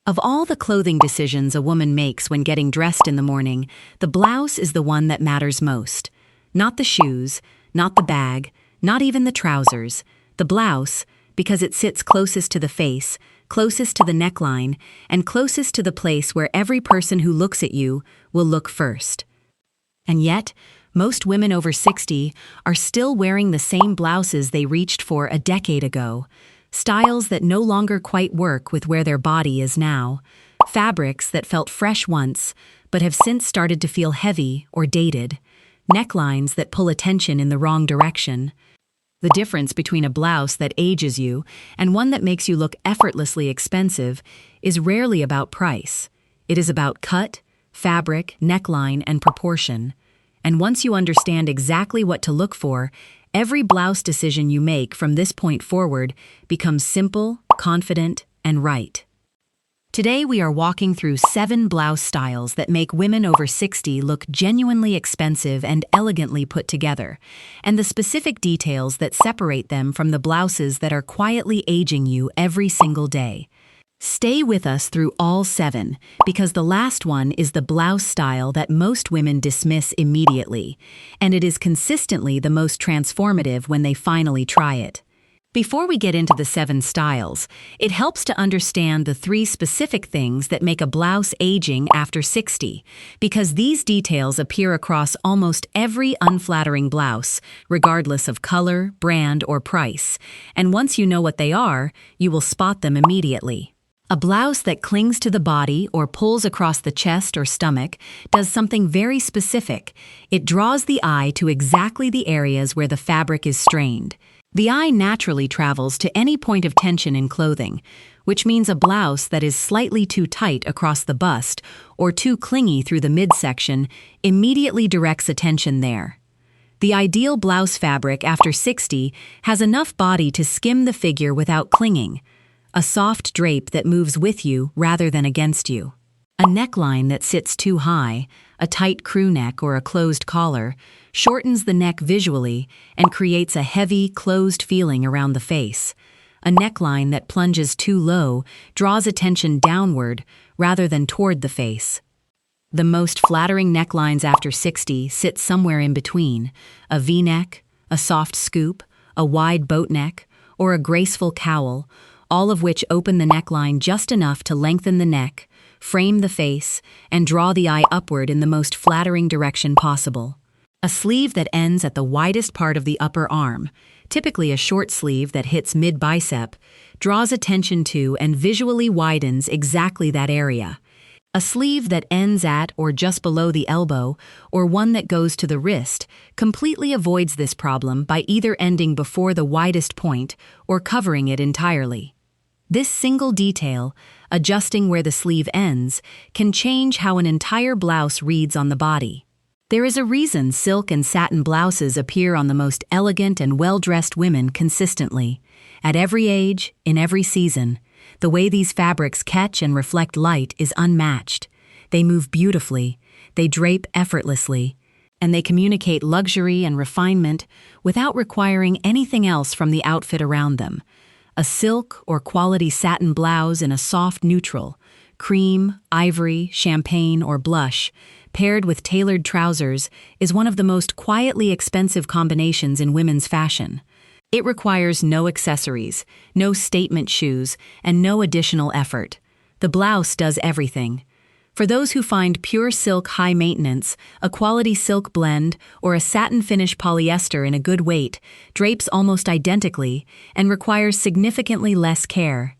Of all the clothing decisions a woman makes when getting dressed in the morning, the blouse is the one that matters most. Not the shoes, not the bag, not even the trousers. The blouse, because it sits closest to the face, closest to the neckline, and closest to the place where every person who looks at you will look first. And yet, most women over 60 are still wearing the same blouses they reached for a decade ago. Styles that no longer quite work with where their body is now. Fabrics that felt fresh once, but have since started to feel heavy or dated. Necklines that pull attention in the wrong direction. The difference between a blouse that ages you and one that makes you look effortlessly expensive is rarely about price. It is about cut, fabric, neckline, and proportion. And once you understand exactly what to look for, every blouse decision you make from this point forward becomes simple, confident, and right. Today we are walking through 7 blouse styles that make women over 60 look genuinely expensive and elegantly put together, and the specific details that separate them from the blouses that are quietly aging you every single day. Stay with us through all 7, because the last one is the blouse style that most women dismiss immediately, and it is consistently the most transformative when they finally try it. Before we get into the 7 styles, it helps to understand the 3 specific things that make a blouse aging after 60, because these details appear across almost every unflattering blouse, regardless of color, brand, or price, and once you know what they are, you will spot them immediately. A blouse that clings to the body or pulls across the chest or stomach does something very specific. It draws the eye to exactly the areas where the fabric is strained. The eye naturally travels to any point of tension in clothing, which means a blouse that is slightly too tight across the bust or too clingy through the midsection immediately directs attention there. The ideal blouse fabric after 60 has enough body to skim the figure without clinging, a soft drape that moves with you rather than against you. A neckline that sits too high, a tight crew neck or a closed collar, shortens the neck visually and creates a heavy, closed feeling around the face. A neckline that plunges too low draws attention downward rather than toward the face. The most flattering necklines after 60 sit somewhere in between: a V-neck, a soft scoop, a wide boat neck, or a graceful cowl, all of which open the neckline just enough to lengthen the neck, frame the face, and draw the eye upward in the most flattering direction possible. A sleeve that ends at the widest part of the upper arm, typically a short sleeve that hits mid-bicep, draws attention to and visually widens exactly that area. A sleeve that ends at or just below the elbow, or one that goes to the wrist, completely avoids this problem by either ending before the widest point or covering it entirely. This single detail, adjusting where the sleeve ends, can change how an entire blouse reads on the body. There is a reason silk and satin blouses appear on the most elegant and well-dressed women consistently. At every age, in every season, the way these fabrics catch and reflect light is unmatched. They move beautifully, they drape effortlessly, and they communicate luxury and refinement without requiring anything else from the outfit around them. A silk or quality satin blouse in a soft neutral, cream, ivory, champagne, or blush, paired with tailored trousers, is one of the most quietly expensive combinations in women's fashion. It requires no accessories, no statement shoes, and no additional effort. The blouse does everything. For those who find pure silk high maintenance, a quality silk blend, or a satin finish polyester in a good weight drapes almost identically and requires significantly less care.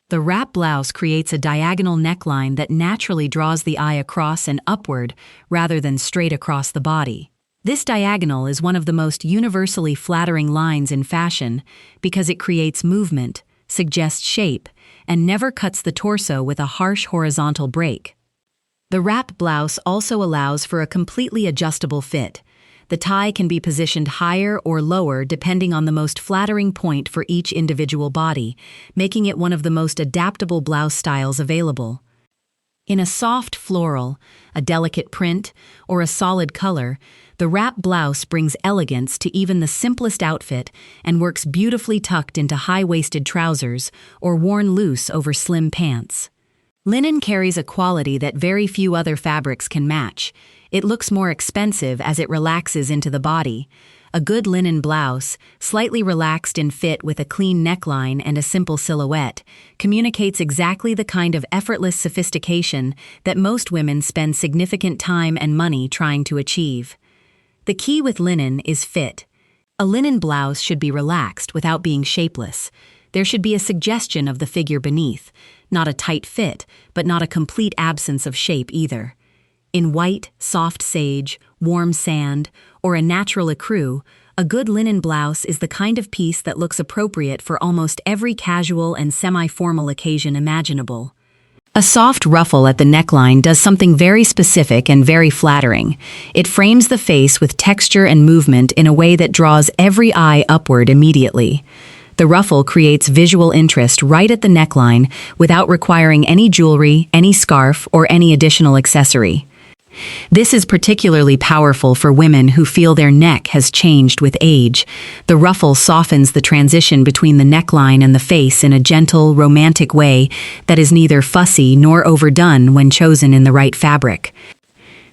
The wrap blouse creates a diagonal neckline that naturally draws the eye across and upward rather than straight across the body. This diagonal is one of the most universally flattering lines in fashion because it creates movement, suggests shape, and never cuts the torso with a harsh horizontal break. The wrap blouse also allows for a completely adjustable fit. The tie can be positioned higher or lower depending on the most flattering point for each individual body, making it one of the most adaptable blouse styles available. In a soft floral, a delicate print, or a solid color, the wrap blouse brings elegance to even the simplest outfit and works beautifully tucked into high-waisted trousers or worn loose over slim pants. Linen carries a quality that very few other fabrics can match. It looks more expensive as it relaxes into the body. A good linen blouse, slightly relaxed in fit with a clean neckline and a simple silhouette, communicates exactly the kind of effortless sophistication that most women spend significant time and money trying to achieve. The key with linen is fit. A linen blouse should be relaxed without being shapeless. There should be a suggestion of the figure beneath, not a tight fit, but not a complete absence of shape either. In white, soft sage, warm sand, or a natural ecru, a good linen blouse is the kind of piece that looks appropriate for almost every casual and semi-formal occasion imaginable. A soft ruffle at the neckline does something very specific and very flattering. It frames the face with texture and movement in a way that draws every eye upward immediately. The ruffle creates visual interest right at the neckline without requiring any jewelry, any scarf, or any additional accessory. This is particularly powerful for women who feel their neck has changed with age. The ruffle softens the transition between the neckline and the face in a gentle, romantic way that is neither fussy nor overdone when chosen in the right fabric.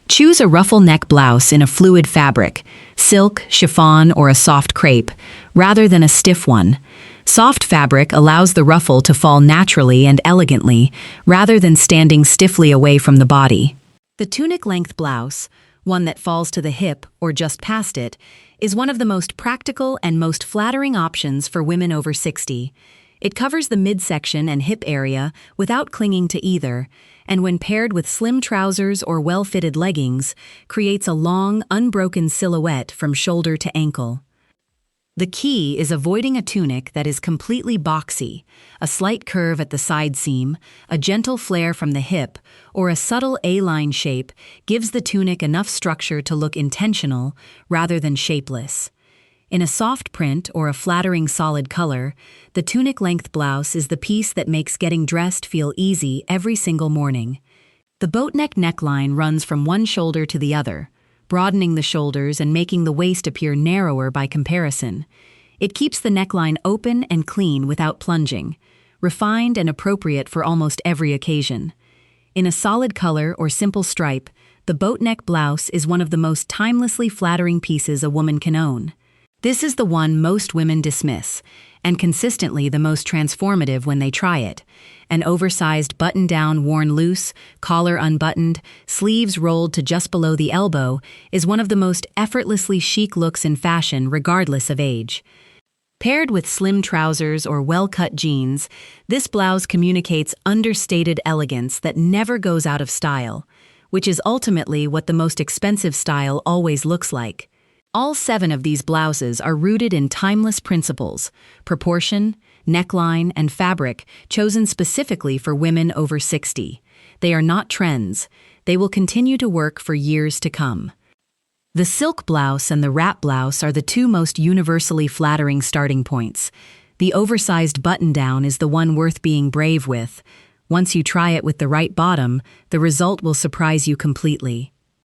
Choose a ruffle neck blouse in a fluid fabric, silk, chiffon, or a soft crepe, rather than a stiff one. Soft fabric allows the ruffle to fall naturally and elegantly, rather than standing stiffly away from the body. The tunic-length blouse, one that falls to the hip or just past it, is one of the most practical and most flattering options for women over 60. It covers the midsection and hip area without clinging to either, and when paired with slim trousers or well-fitted leggings, creates a long, unbroken silhouette from shoulder to ankle. The key is avoiding a tunic that is completely boxy, a slight curve at the side seam, a gentle flare from the hip, or a subtle A-line shape gives the tunic enough structure to look intentional rather than shapeless. In a soft print or a flattering solid color, the tunic-length blouse is the piece that makes getting dressed feel easy every single morning. The boat-neck neckline runs from one shoulder to the other, broadening the shoulders and making the waist appear narrower by comparison. It keeps the neckline open and clean without plunging, refined and appropriate for almost every occasion. In a solid color or simple stripe, the boat-neck blouse is one of the most timelessly flattering pieces a woman can own. This is the one most women dismiss, and consistently the most transformative when they try it. An oversized button-down worn loose, collar unbuttoned, sleeves rolled to just below the elbow is one of the most effortlessly chic looks in fashion regardless of age. Paired with slim trousers or well-cut jeans, this blouse communicates understated elegance that never goes out of style, which is ultimately what the most expensive style always looks like. All 7 of these blouses are rooted in timeless principles: proportion, neckline, and fabric chosen specifically for women over 60. They are not trends. They will continue to work for years to come. The silk blouse and the wrap blouse are the 2 most universally flattering starting points. The oversized button-down is the one worth being brave with. Once you try it with the right bottom, the result will surprise you completely.